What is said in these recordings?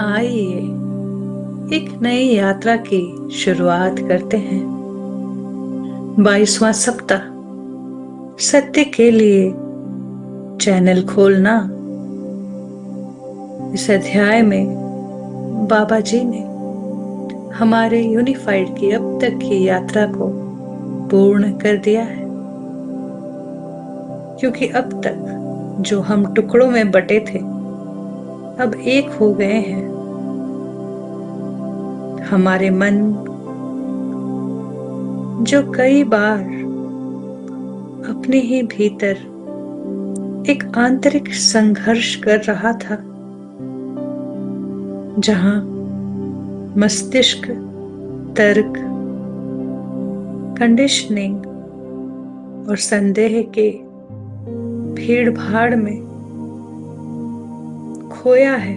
आइए एक नई यात्रा की शुरुआत करते हैं। 22वां सप्ताह सत्य के लिए चैनल खोलना। इस अध्याय में बाबा जी ने हमारे यूनिफाइड की अब तक की यात्रा को पूर्ण कर दिया है, क्योंकि अब तक जो हम टुकड़ों में बटे थे अब एक हो गए हैं। हमारे मन जो कई बार अपने ही भीतर एक आंतरिक संघर्ष कर रहा था, जहां मस्तिष्क, तर्क, कंडीशनिंग और संदेह के भीड़ भाड़ में खोया है,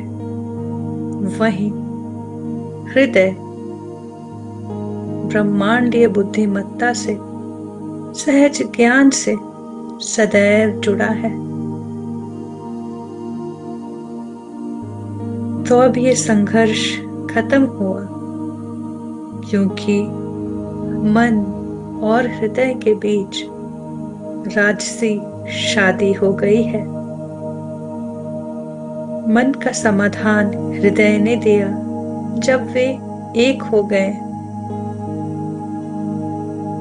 वहीं हृदय ब्रह्मांडीय बुद्धिमत्ता से, सहज ज्ञान से सदैव जुड़ा है। तो अब ये संघर्ष खत्म हुआ, क्योंकि मन और हृदय के बीच राजसी शादी हो गई है। मन का समाधान हृदय ने दिया जब वे एक हो गए,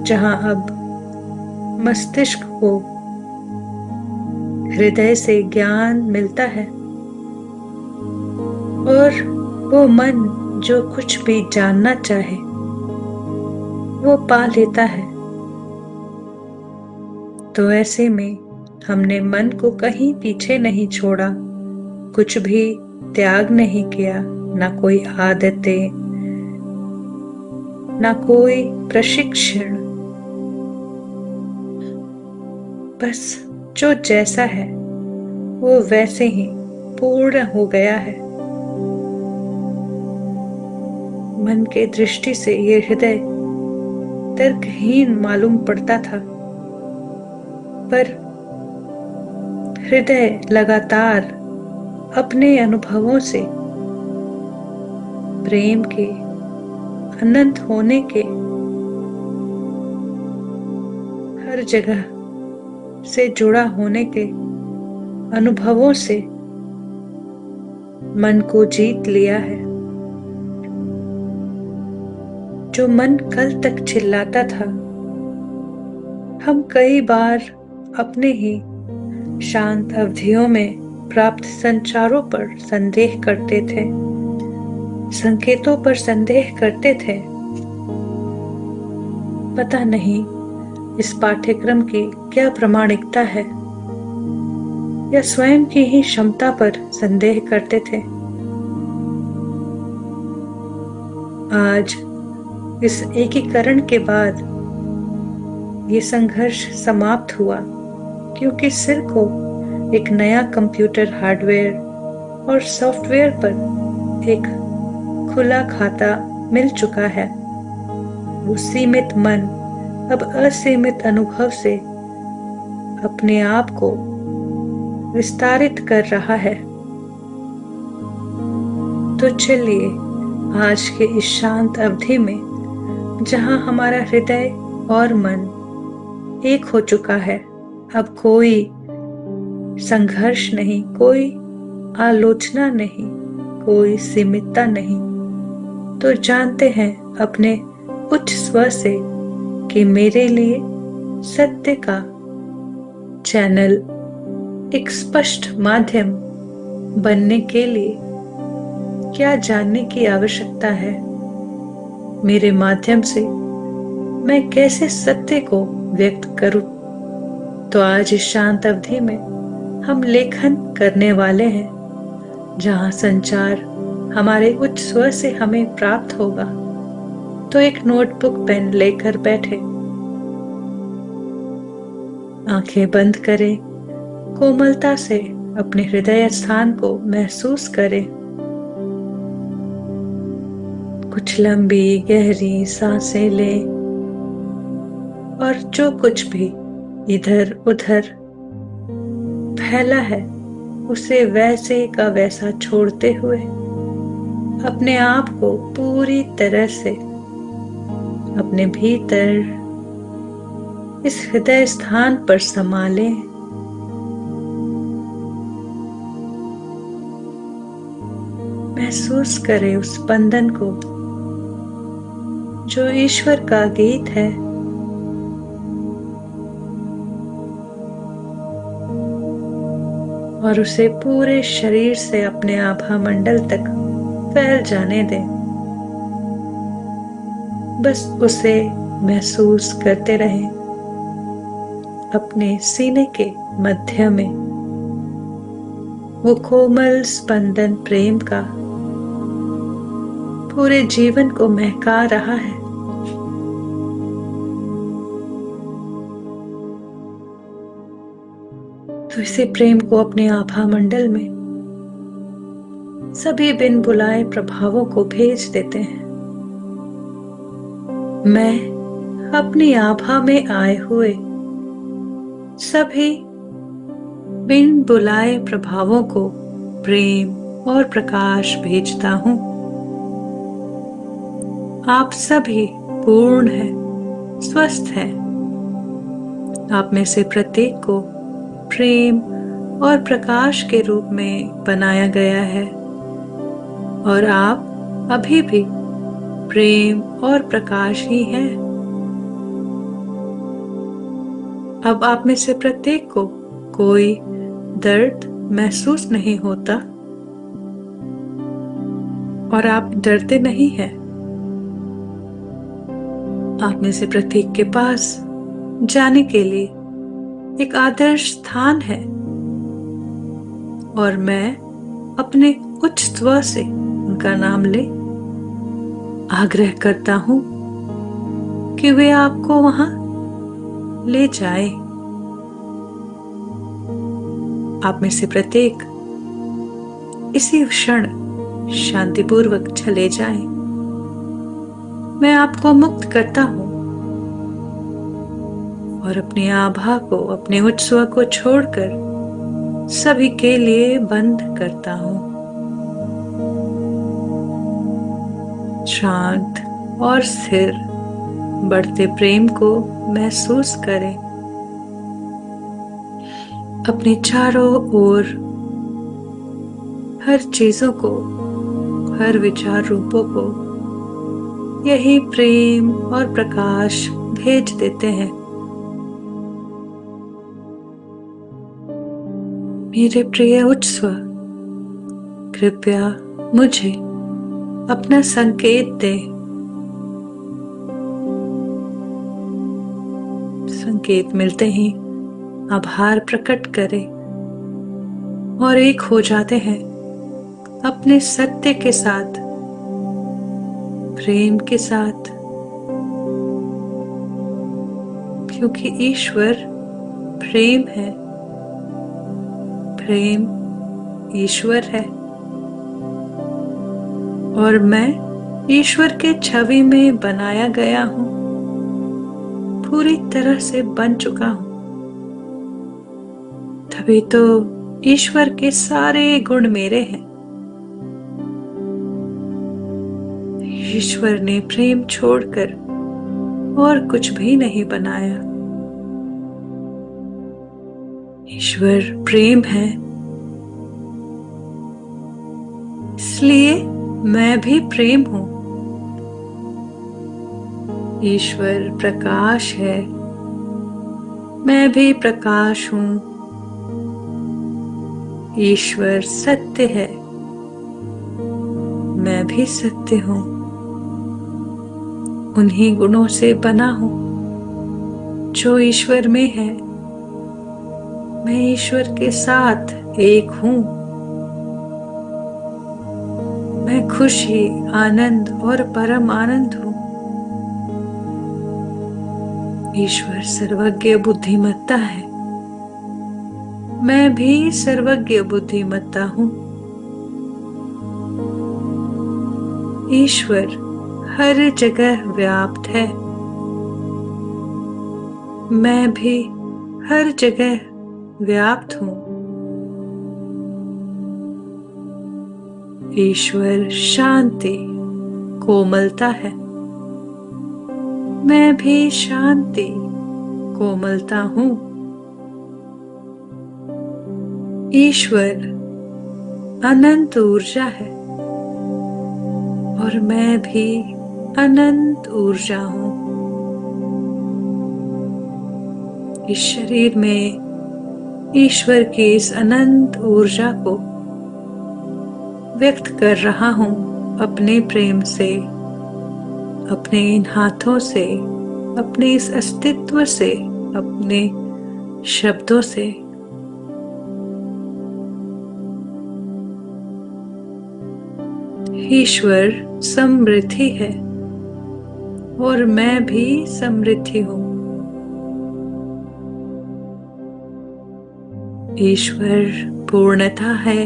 जहां अब मस्तिष्क को हृदय से ज्ञान मिलता है और वो मन जो कुछ भी जानना चाहे वो पा लेता है। तो ऐसे में हमने मन को कहीं पीछे नहीं छोड़ा, कुछ भी त्याग नहीं किया, ना कोई आदतें, ना कोई प्रशिक्षण, बस जो जैसा है वो वैसे ही पूर्ण हो गया है। मन के दृष्टि से ये हृदय तर्कहीन मालूम पड़ता था, पर हृदय लगातार अपने अनुभवों से प्रेम के अनंत होने के हर जगह से जुड़ा होने के अनुभवों से मन को जीत लिया है। जो मन कल तक चिल्लाता था, हम कई बार अपने ही शांत अवधियों में प्राप्त संचारों पर संदेह करते थे, संकेतों पर संदेह करते थे। पता नहीं इस पाठ्यक्रम की क्या प्रामाणिकता है, या स्वयं की ही क्षमता पर संदेह करते थे। आज इस एकीकरण के बाद ये संघर्ष समाप्त हुआ, क्योंकि सिर को एक नया कंप्यूटर हार्डवेयर और सॉफ्टवेयर पर एक खुला खाता मिल चुका है। वो सीमित मन अब असीमित अनुभव से अपने आप को विस्तारित कर रहा है। तो चलिए आज के इस शांत अवधि में, जहां हमारा हृदय और मन एक हो चुका है, अब कोई संघर्ष नहीं, कोई आलोचना नहीं, कोई सीमितता नहीं, तो जानते हैं अपने उच्च स्वर से कि मेरे लिए सत्य का चैनल एक स्पष्ट माध्यम बनने के लिए क्या जानने की आवश्यकता है। मेरे माध्यम से मैं कैसे सत्य को व्यक्त करूं। तो आज इस शांत अवधि में हम लेखन करने वाले हैं, जहां संचार हमारे उच्च स्वर से हमें प्राप्त होगा। तो एक नोटबुक पेन लेकर बैठे, आंखें बंद करें, कोमलता से अपने हृदय स्थान को महसूस करें। कुछ लंबी गहरी सांसें लें और जो कुछ भी इधर उधर फैला है उसे वैसे का वैसा छोड़ते हुए अपने आप को पूरी तरह से अपने भीतर इस हृदय स्थान पर संभालें। महसूस करें उस स्पंदन को जो ईश्वर का गीत है। और उसे पूरे शरीर से अपने आभा मंडल तक फैल जाने दें। बस उसे महसूस करते रहें अपने सीने के मध्य में। वो कोमल स्पंदन प्रेम का पूरे जीवन को महका रहा है। तो इसे प्रेम को अपने आभा मंडल में सभी बिन बुलाए प्रभावों को भेज देते हैं। मैं अपनी आभा में आए हुए सभी बिन बुलाए प्रभावों को प्रेम और प्रकाश भेजता हूं। आप सभी पूर्ण हैं, स्वस्थ हैं। आप में से प्रत्येक को प्रेम और प्रकाश के रूप में बनाया गया है और आप अभी भी प्रेम और प्रकाश ही हैं। अब आप में से प्रत्येक को कोई दर्द महसूस नहीं होता और आप डरते नहीं हैं। आप में से प्रत्येक के पास जाने के लिए एक आदर्श स्थान है और मैं अपने उच्च स्वर से उनका नाम ले आग्रह करता हूं कि वे आपको वहां ले जाए। आप में से प्रत्येक इसी क्षण शांतिपूर्वक चले जाएं। मैं आपको मुक्त करता हूं और अपनी आभा को, अपने उच्च स्वर को छोड़कर सभी के लिए बंद करता हूं। शांत और स्थिर बढ़ते प्रेम को महसूस करें। अपने चारों ओर हर चीजों को, हर विचार रूपों को यही प्रेम और प्रकाश भेज देते हैं। मेरे प्रिय उच्च स्वर, कृपया मुझे अपना संकेत दे। संकेत मिलते ही आभार प्रकट करें और एक हो जाते हैं अपने सत्य के साथ, प्रेम के साथ, क्योंकि ईश्वर प्रेम है। प्रेम ईश्वर है और मैं ईश्वर के छवि में बनाया गया हूं, पूरी तरह से बन चुका हूं। तभी तो ईश्वर के सारे गुण मेरे हैं। ईश्वर ने प्रेम छोड़कर और कुछ भी नहीं बनाया। ईश्वर प्रेम है, इसलिए मैं भी प्रेम हूं। ईश्वर प्रकाश है, मैं भी प्रकाश हूं। ईश्वर सत्य है, मैं भी सत्य हूं। उन्हीं गुणों से बना हूं जो ईश्वर में है। मैं ईश्वर के साथ एक हूं। मैं खुशी, आनंद और परम आनंद हूं। ईश्वर सर्वज्ञ बुद्धिमत्ता है, मैं भी सर्वज्ञ बुद्धिमत्ता हूं। ईश्वर हर जगह व्याप्त है, मैं भी हर जगह व्याप्त हूं। ईश्वर शांति कोमलता है। मैं भी शांति कोमलता हूँ। ईश्वर अनंत ऊर्जा है और मैं भी अनंत ऊर्जा हूँ। इस शरीर में ईश्वर की इस अनंत ऊर्जा को व्यक्त कर रहा हूँ अपने प्रेम से, अपने इन हाथों से, अपने इस अस्तित्व से, अपने शब्दों से। ईश्वर समृद्धि है और मैं भी समृद्धि हूँ। ईश्वर पूर्णता है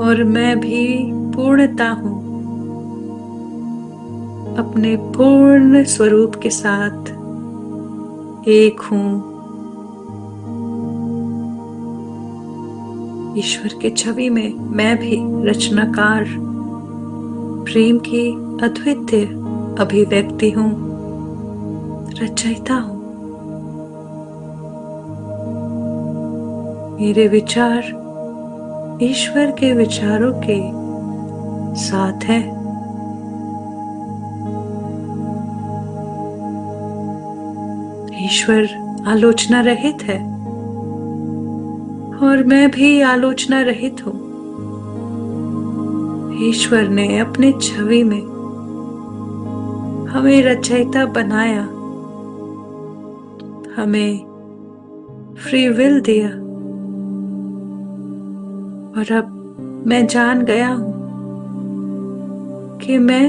और मैं भी पूर्णता हूँ। अपने पूर्ण स्वरूप के साथ एक हूँ। ईश्वर के छवि में मैं भी रचनाकार, प्रेम की अद्वितीय अभिव्यक्ति हूँ, रचयिता हूँ। मेरे विचार ईश्वर के विचारों के साथ है। ईश्वर आलोचना रहित है और मैं भी आलोचना रहित हूँ। ईश्वर ने अपने छवि में हमें रचयिता बनाया, हमें फ्री विल दिया और अब मैं जान गया हूँ कि मैं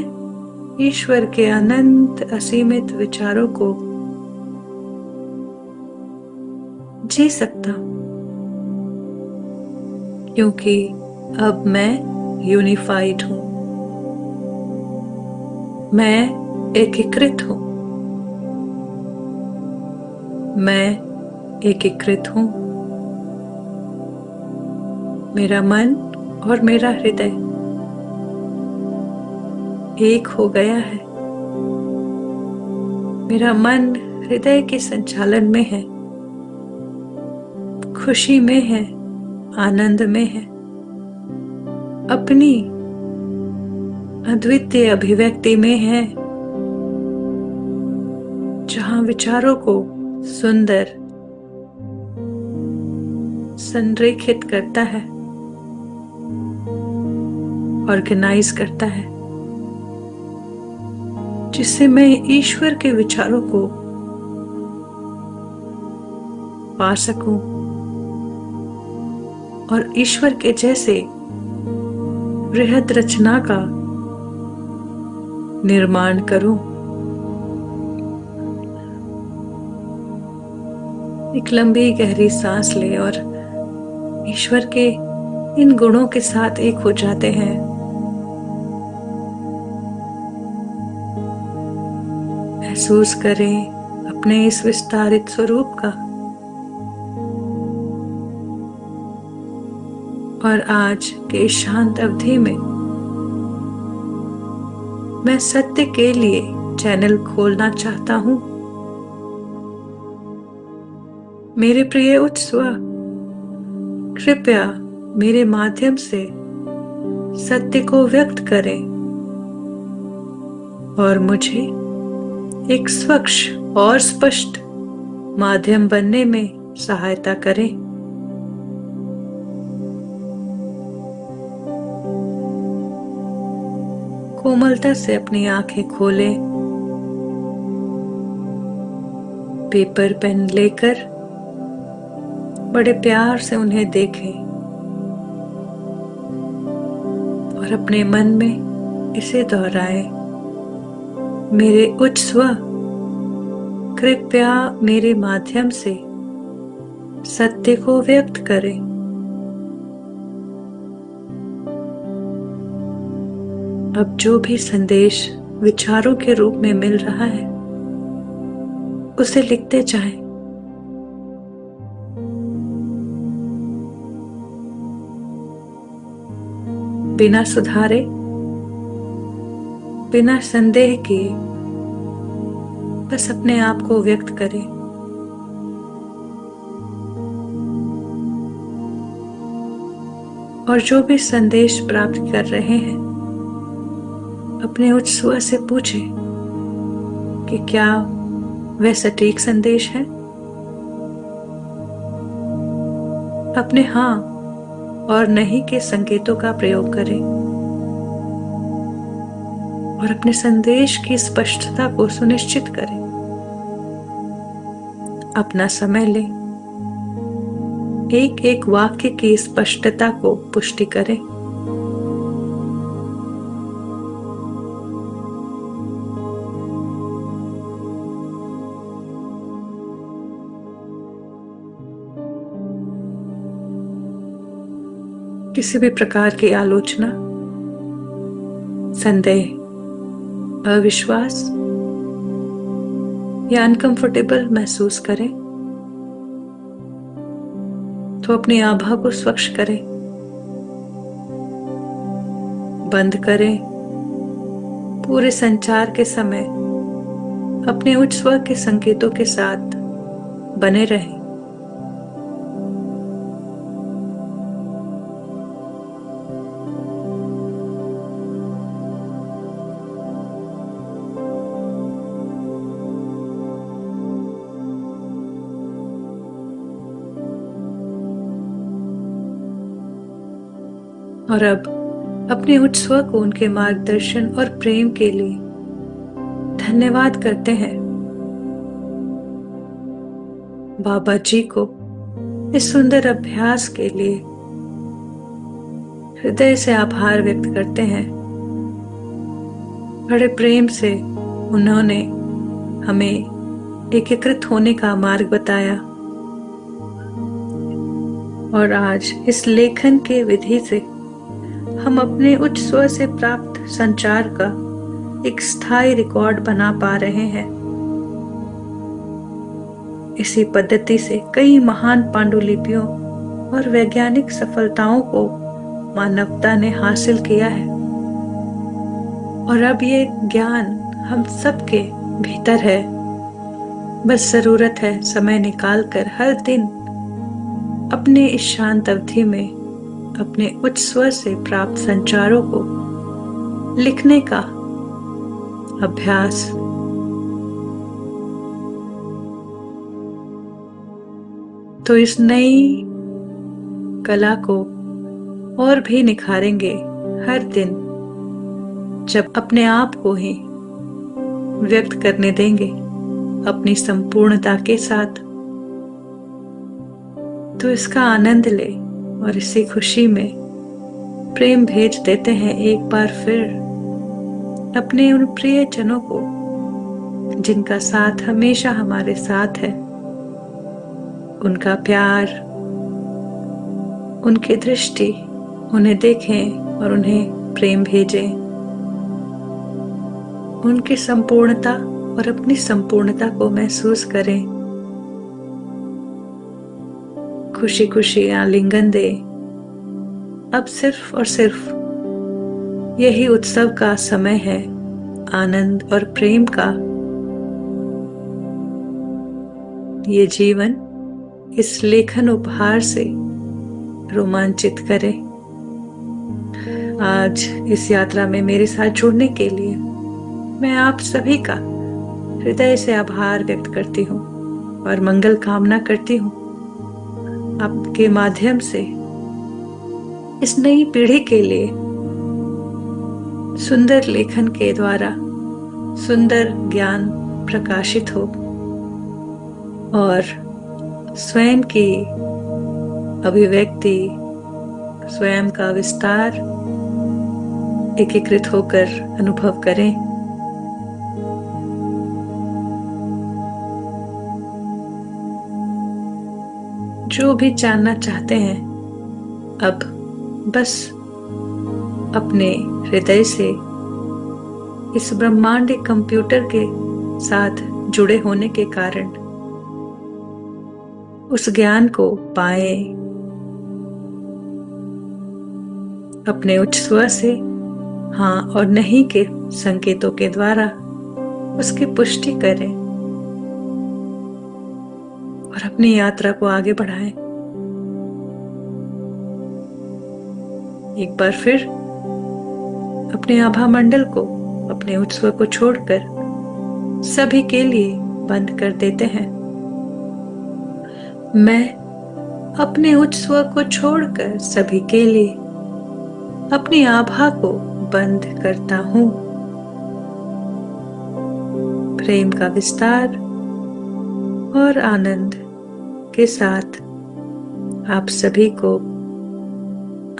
ईश्वर के अनंत असीमित विचारों को जी सकता हूँ, क्योंकि अब मैं यूनिफाइड हूँ। मैं एकीकृत हूँ। मैं एकीकृत हूँ। मेरा मन और मेरा हृदय एक हो गया है। मेरा मन हृदय के संचालन में है, खुशी में है, आनंद में है, अपनी अद्वितीय अभिव्यक्ति में है, जहां विचारों को सुंदर संरेखित करता है, ऑर्गेनाइज करता है, जिससे मैं ईश्वर के विचारों को पा सकूं और ईश्वर के जैसे बृहद रचना का निर्माण करूं। एक लंबी गहरी सांस ले और ईश्वर के इन गुणों के साथ एक हो जाते हैं। महसूस करें अपने इस विस्तारित स्वरूप का। और आज के इस शांत अवधि में मैं सत्य के लिए चैनल खोलना चाहता हूं। मेरे प्रिय उच्च स्व, कृपया मेरे माध्यम से सत्य को व्यक्त करें और मुझे एक स्वच्छ और स्पष्ट माध्यम बनने में सहायता करें। कोमलता से अपनी आंखें खोलें। पेपर पेन लेकर बड़े प्यार से उन्हें देखें और अपने मन में इसे दोहराएं। मेरे उच्च स्व, कृपया मेरे माध्यम से सत्य को व्यक्त करें। अब जो भी संदेश विचारों के रूप में मिल रहा है उसे लिखते जाएं। बिना सुधारे, बिना संदेह किए बस अपने आप को व्यक्त करें। और जो भी संदेश प्राप्त कर रहे हैं, अपने उच्च स्व से पूछें कि क्या वह सटीक संदेश है। अपने हाँ और नहीं के संकेतों का प्रयोग करें और अपने संदेश की स्पष्टता को सुनिश्चित करें। अपना समय लें, एक एक वाक्य की स्पष्टता को पुष्टि करें। किसी भी प्रकार की आलोचना, संदेह, अविश्वास या अनकंफर्टेबल महसूस करें तो अपनी आभा को स्वच्छ करें, बंद करें। पूरे संचार के समय अपने उच्च स्व के संकेतों के साथ बने रहें। और अब अपने उच्च स्व को उनके मार्गदर्शन और प्रेम के लिए धन्यवाद करते हैं। बाबा जी को इस सुंदर अभ्यास के लिए हृदय से आभार व्यक्त करते हैं। बड़े प्रेम से उन्होंने हमें एकीकृत होने का मार्ग बताया और आज इस लेखन के विधि से हम अपने उच्च स्व से प्राप्त संचार का एक स्थायी रिकॉर्ड बना पा रहे हैं। इसी पद्धति से कई महान पांडुलिपियों और वैज्ञानिक सफलताओं को मानवता ने हासिल किया है और अब ये ज्ञान हम सबके भीतर है। बस जरूरत है समय निकालकर हर दिन अपने इस शांत अवधि में अपने उच्च स्व से प्राप्त संचारों को लिखने का अभ्यास। तो इस नई कला को और भी निखारेंगे हर दिन जब अपने आप को ही व्यक्त करने देंगे अपनी संपूर्णता के साथ। तो इसका आनंद ले और इसी खुशी में प्रेम भेज देते हैं एक बार फिर अपने उन प्रियजनों को जिनका साथ हमेशा हमारे साथ है। उनका प्यार, उनकी दृष्टि, उन्हें देखें और उन्हें प्रेम भेजें। उनकी संपूर्णता और अपनी संपूर्णता को महसूस करें। खुशी खुशी आलिंगन दे। अब सिर्फ और सिर्फ यही उत्सव का समय है, आनंद और प्रेम का। ये जीवन इस लेखन उपहार से रोमांचित करे। आज इस यात्रा में मेरे साथ जुड़ने के लिए मैं आप सभी का हृदय से आभार व्यक्त करती हूँ और मंगल कामना करती हूँ। आपके माध्यम से इस नई पीढ़ी के लिए सुंदर लेखन के द्वारा सुंदर ज्ञान प्रकाशित हो और स्वयं की अभिव्यक्ति, स्वयं का विस्तार एकीकृत होकर अनुभव करें। जो भी जानना चाहते हैं अब बस अपने हृदय से इस ब्रह्मांड कंप्यूटर के साथ जुड़े होने के कारण उस ज्ञान को पाएं अपने उच्च स्वर से हाँ और नहीं के संकेतों के द्वारा उसकी पुष्टि करें और अपनी यात्रा को आगे बढ़ाएं। एक बार फिर अपने आभा मंडल को, अपने उच्च स्वर को छोड़कर सभी के लिए बंद कर देते हैं। मैं अपने उच्च स्वर को छोड़कर सभी के लिए अपनी आभा को बंद करता हूं। प्रेम का विस्तार और आनंद के साथ आप सभी को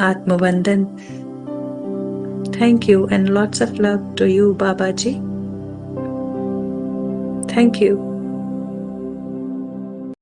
आत्मवंदन। Thank you and lots of love to you, Babaji. Thank you.